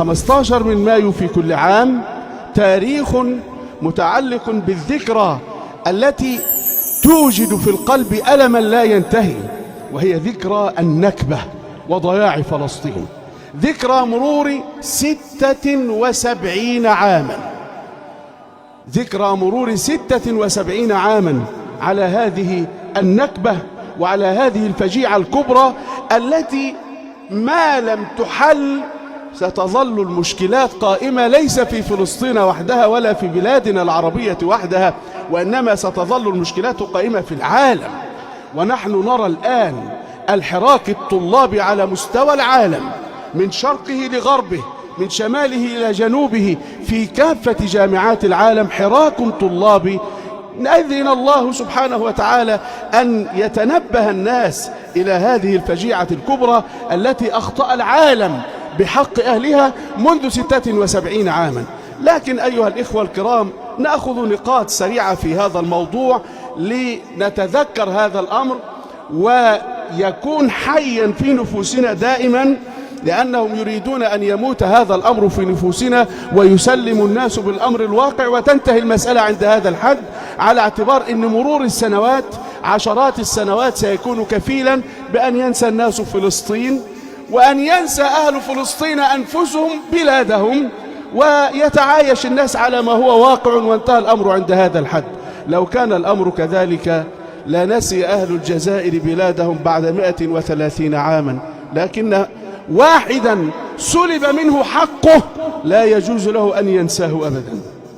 15 من مايو في كل عام تاريخ متعلق بالذكرى التي توجد في القلب ألما لا ينتهي، وهي ذكرى النكبة وضياع فلسطين. ذكرى مرور 76 عاما، ذكرى مرور 76 عاما على هذه النكبة وعلى هذه الفجيعة الكبرى التي ما لم تحل ستظل المشكلات قائمة، ليس في فلسطين وحدها ولا في بلادنا العربية وحدها، وإنما ستظل المشكلات قائمة في العالم. ونحن نرى الآن الحراك الطلابي على مستوى العالم من شرقه لغربه، من شماله إلى جنوبه، في كافة جامعات العالم حراك طلابي. نأذن الله سبحانه وتعالى أن يتنبه الناس إلى هذه الفجيعة الكبرى التي أخطأ العالم بحق أهلها منذ 76 عاما. لكن أيها الإخوة الكرام، نأخذ نقاط سريعة في هذا الموضوع لنتذكر هذا الأمر ويكون حيا في نفوسنا دائما، لأنهم يريدون أن يموت هذا الأمر في نفوسنا ويسلم الناس بالأمر الواقع وتنتهي المسألة عند هذا الحد، على اعتبار أن مرور السنوات عشرات السنوات سيكون كفيلا بأن ينسى الناس فلسطين، وأن ينسى أهل فلسطين أنفسهم بلادهم، ويتعايش الناس على ما هو واقع، وانتهى الأمر عند هذا الحد. لو كان الأمر كذلك لنسي أهل الجزائر بلادهم بعد 130 عاما، لكن واحدا سلب منه حقه لا يجوز له أن ينساه أبدا.